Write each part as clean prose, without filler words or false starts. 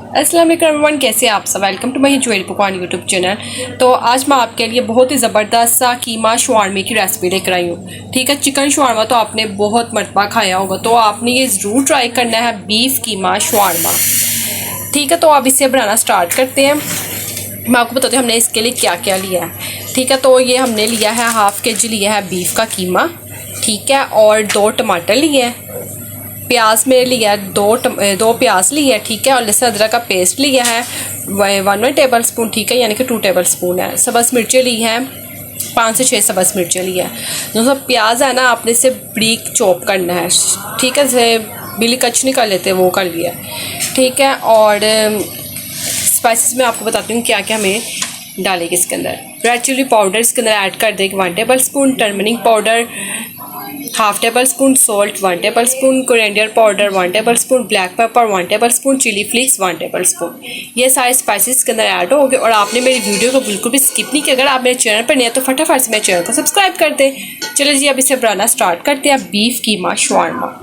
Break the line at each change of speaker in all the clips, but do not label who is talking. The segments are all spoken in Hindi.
अस्सलाम वालेकुम एवरीवन, कैसे आप सब। वेलकम टू माय ज्वेलरी पकवान यूट्यूब चैनल। तो आज मैं आपके लिए बहुत ही ज़बरदस्त सा कीमा शवारमे की रेसिपी लेकर आई हूँ। ठीक है, चिकन शवारमा तो आपने बहुत मरतबा खाया होगा, तो आपने ये ज़रूर ट्राई करना है बीफ कीमा शवारमा। ठीक है, तो अब इसे बनाना स्टार्ट करते हैं। मैं आपको बताती हूँ हमने इसके लिए क्या क्या लिया है। ठीक है, तो ये हमने लिया है हाफ़ kg लिया है बीफ का कीमा। ठीक है, और 2 टमाटर लिए हैं, प्याज मेरे लिया है दो प्याज लिया है। ठीक है, और लहसुन अदरक का पेस्ट लिया है 1 टेबल स्पून। ठीक है, यानी कि 2 टेबल स्पून है। सब्ज़ मिर्चें ली हैं 5 से 6 सब्ज़ मिर्चें ली है। जो सब प्याज है ना, आपने इसे ब्रीक चॉप करना है। ठीक है, जैसे बिल्ली कच नहीं कर लेते वो कर लिया। ठीक है, और स्पाइसेस में आपको बताती हूँ क्या क्या हमें डालेगी इसके अंदर। रेड चिली पाउडर इसके अंदर ऐड कर देंगे 1 tablespoon, turmeric powder 1/2 tablespoon, salt 1 tablespoon, coriander powder 1 tablespoon, black pepper 1 tablespoon, chilli flakes 1 tablespoon. ये सारे स्पाइसेस के अंदर ऐड हो गए। और आपने मेरी वीडियो को बिल्कुल भी स्किप नहीं किया। अगर आप मेरे चैनल पर नहीं है तो फटाफट से मेरे चैनल को सब्सक्राइब कर दें। चलो जी, अब इसे बनाना स्टार्ट करते हैं। बीफ कीमा शवारमा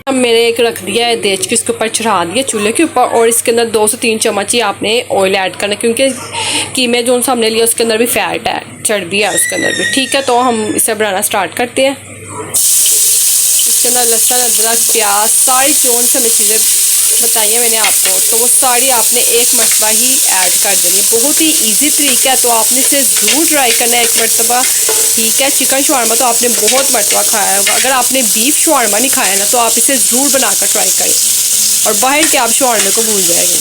हम मेरे एक रख दिया है देच के, इसके ऊपर चढ़ा दिया चूल्हे के ऊपर। और इसके अंदर 2 से 3 चम्मच ही आपने ऑयल ऐड करना, क्योंकि कीमे जो हमने लिया उसके अंदर भी फैट है, चर्बी है उसके अंदर भी। ठीक है, तो हम इसे बनाना स्टार्ट करते हैं। इसके अंदर लहसुन अदरक प्याज सारी जो से हमें चीज़ें बताई हैं मैंने आपको, तो वो सारी आपने एक मरतबा ही ऐड कर देनी है। बहुत ही इजी तरीका है, तो आपने इसे ज़रूर ट्राई करना है एक मरतबा। ठीक है, चिकन शवारमा तो आपने बहुत मरतबा खाया होगा। अगर आपने बीफ शवारमा नहीं खाया ना, तो आप इसे ज़रूर बनाकर ट्राई करें और बाहर के आप शवारमे को भूल जाएंगे।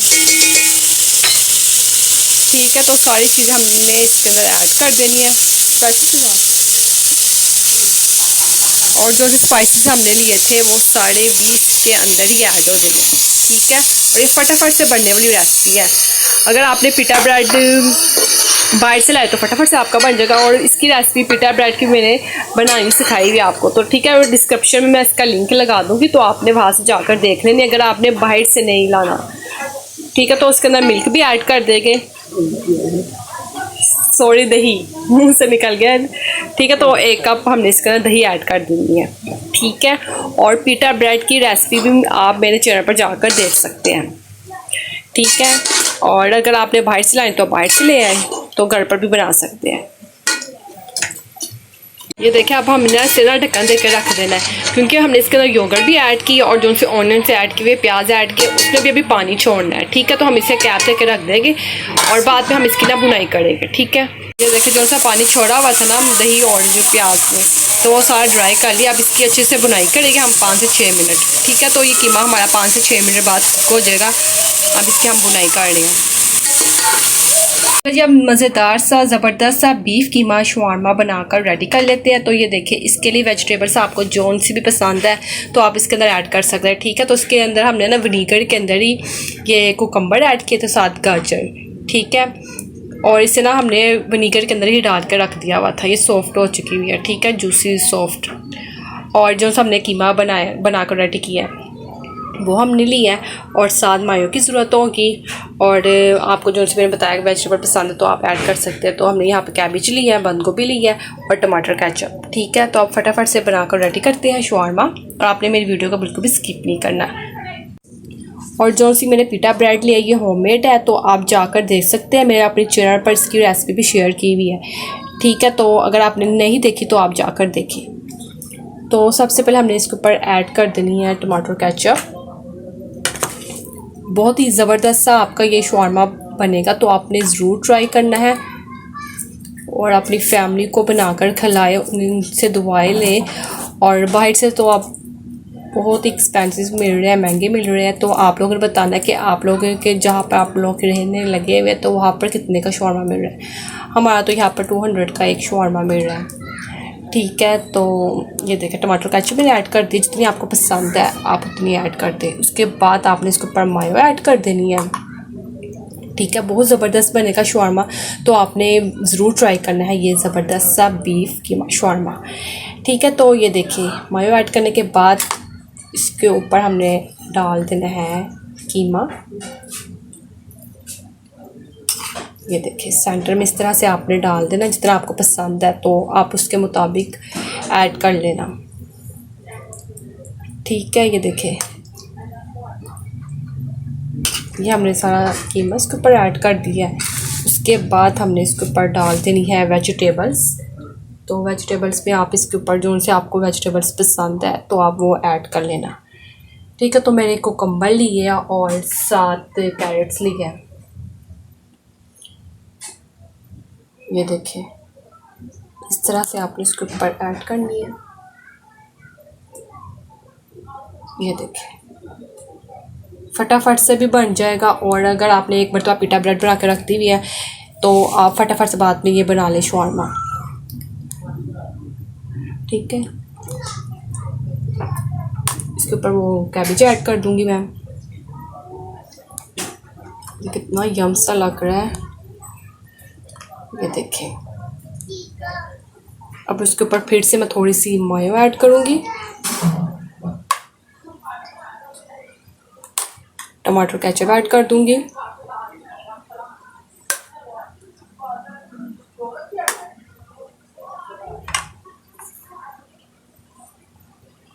ठीक है, तो सारी चीज़ें हमने इसके अंदर ऐड कर देनी है। और जो स्पाइसेस हमने लिए थे वो सारे भी इसके अंदर ही ऐड हो देंगे। ठीक है, और ये फटाफट से बनने वाली रेसिपी है। अगर आपने पिटा ब्रेड बाहर से लाए तो फटाफट से आपका बन जाएगा। और इसकी रेसिपी पिटा ब्रेड की मैंने बनानी सिखाई हुई आपको, तो ठीक है, और डिस्क्रिप्शन में मैं इसका लिंक लगा दूँगी, तो आपने वहाँ से जाकर देख लेनी अगर आपने बाहर से नहीं लाना। ठीक है, तो उसके अंदर मिल्क भी ऐड कर देंगे। सॉरी, दही मुंह से निकल गया। ठीक है, तो 1 कप हमने इसके अंदर दही ऐड कर देनी है। ठीक है, और पिटा ब्रेड की रेसिपी भी आप मेरे चैनल पर जाकर देख सकते हैं। ठीक है, और अगर आपने बाहर से लाए तो बाहर से ले आए, तो घर पर भी बना सकते हैं। ये देखिए, अब हम इन्हें सीधा ढक्कन देकर रख देना है, क्योंकि हमने इसके अंदर योगर्ट भी ऐड की और जो से ऑनियन से ऐड किए हुए प्याज ऐड किए, उसमें भी अभी पानी छोड़ना है। ठीक है, तो हम इसे कैप देकर रख देंगे और बाद में हम इसकी ना बुनाई करेंगे। ठीक है, ये देखिए जो सा पानी छोड़ा हुआ था ना दही और जो प्याज में, तो वो सारा ड्राई कर लिया। अब इसकी अच्छे से बुनाई करेंगे हम 5 से 6 मिनट। ठीक है, तो ये कीमा हमारा 5 से 6 मिनट बाद हो जाएगा। अब इसकी हम बुनाई कर रहे हैं। जी, अब मज़ेदार सा ज़बरदस्त सा बीफ कीमा शवारमा बनाकर रेडी कर लेते हैं। तो ये देखिए, इसके लिए वेजिटेबल्स आपको जोन सी भी पसंद है तो आप इसके अंदर ऐड कर सकते हैं। ठीक है, तो इसके अंदर हमने ना विनीगर के अंदर ही ये कुकम्बर ऐड किए थे, साथ गाजर। ठीक है, और इसे ना हमने विनीगर के अंदर ही डाल कर रख दिया हुआ था। ये सॉफ्ट हो चुकी हुई है। ठीक है, जूसी सॉफ्ट। और जो हमने कीमा बनाकर रेडी किया है वो हमने ली है, और साथ मायो की ज़रूरत होगी। और आपको जो मैंने बताया वेजिटेबल पसंद है तो आप ऐड कर सकते हैं। तो हमने यहाँ पे कैबेज ली है, बंद गोभी ली है और टमाटर केचप। ठीक है, तो आप फटाफट से बनाकर रेडी करते हैं शवारमा, और आपने मेरी वीडियो को बिल्कुल भी स्किप नहीं करना। और जो सी मैंने पिटा ब्रेड लिया ये होममेड है, तो आप जाकर देख सकते हैं। मैंने अपने चैनल पर इसकी रेसिपी भी शेयर की हुई है। ठीक है, तो अगर आपने नहीं देखी तो आप जाकर देखें। तो सबसे पहले हमने इसके ऊपर ऐड कर देनी है टमाटर केचप। बहुत ही ज़बरदस्त सा आपका ये शवारमा बनेगा, तो आपने ज़रूर ट्राई करना है और अपनी फैमिली को बनाकर खिलाएं, उनसे दुआएं लें। और बाहर से तो आप बहुत एक्सपेंसिव मिल रहे हैं, महंगे मिल रहे हैं, तो आप लोगों ने बताना कि आप लोगों के जहाँ पर आप लोग रहने लगे हुए तो वहाँ पर कितने का शवारमा मिल रहा है। हमारा तो यहाँ पर 200 का एक शवारमा मिल रहा है। ठीक है, तो ये देखें टमाटर केचप मैंने ऐड कर दी। जितनी आपको पसंद है आप उतनी ऐड कर दें। उसके बाद आपने इसके ऊपर मायो ऐड कर देनी है। ठीक है, बहुत ज़बरदस्त बनेगा शवारमा, तो आपने ज़रूर ट्राई करना है ये ज़बरदस्त सा बीफ कीमा शवारमा। ठीक है, तो ये देखिए मायो ऐड करने के बाद इसके ऊपर हमने डाल देना है कीमा। ये देखिए सेंटर में इस तरह से आपने डाल देना, जितना आपको पसंद है तो आप उसके मुताबिक ऐड कर लेना। ठीक है, ये देखिए ये हमने सारा कीमा इसके ऊपर ऐड कर दिया है। उसके बाद हमने इसके ऊपर डाल देनी है वेजिटेबल्स। तो वेजिटेबल्स में आप इसके ऊपर जो से आपको वेजिटेबल्स पसंद है तो आप वो ऐड कर लेना। ठीक है, तो मैंने कुकम्बर लिए और 7 कैरेट्स लिए हैं। ये देखिए, इस तरह से आपने इसके ऊपर ऐड करनी है। ये देखिए, फटाफट से भी बन जाएगा। और अगर आपने एक मरतबा पिटा ब्रेड बना के रखती हुई है तो आप फटाफट से बाद में ये बना लें शवारमा। ठीक है, इसके ऊपर वो कैबेज ऐड कर दूंगी मैं। ये कितना यम सा लग रहा है, ये देखें। अब इसके ऊपर फिर से मैं थोड़ी सी मायो ऐड करूंगी, टमाटर केचप ऐड कर दूंगी।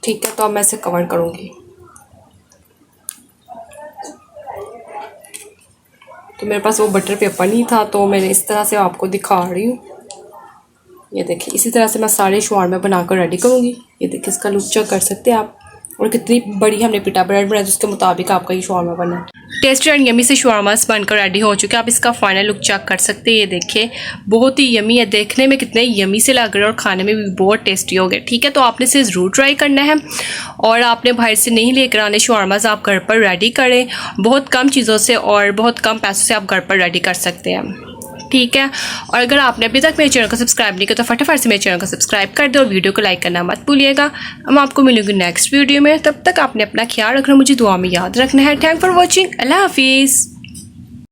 ठीक है, तो अब मैं इसे कवर करूंगी। तो मेरे पास वो बटर पेपर नहीं था तो मैंने इस तरह से आपको दिखा रही हूँ। ये देखिए, इसी तरह से मैं सारे शवारमा बनाकर रेडी करूँगी। ये देखिए, इसका लुक चेक कर सकते हैं आप। और कितनी बड़ी हमने पिटा ब्रेड बनाया, उसके मुताबिक आपका ये शवारमा बना है। टेस्टी एंड यमी से शवार्मास बनकर रेडी हो चुके हैं। आप इसका फाइनल लुक चेक कर सकते हैं। ये देखिए, बहुत ही यमी है, देखने में कितने यमी से लग रहे हैं और खाने में भी बहुत टेस्टी हो गए। ठीक है, तो आपने इसे ज़रूर ट्राई करना है और आपने बाहर से नहीं लेकर आने शवार्मास, आप घर पर रेडी करें। बहुत कम चीज़ों से और बहुत कम पैसों से आप घर पर रेडी कर सकते हैं। ठीक है, और अगर आपने अभी तक मेरे चैनल को सब्सक्राइब नहीं किया तो फटाफट से मेरे चैनल को सब्सक्राइब कर दो और वीडियो को लाइक करना मत भूलिएगा। हम आपको मिलेंगे नेक्स्ट वीडियो में। तब तक आपने अपना ख्याल रखना, मुझे दुआ में याद रखना है। Thank for watching. अल्लाह हाफिज़।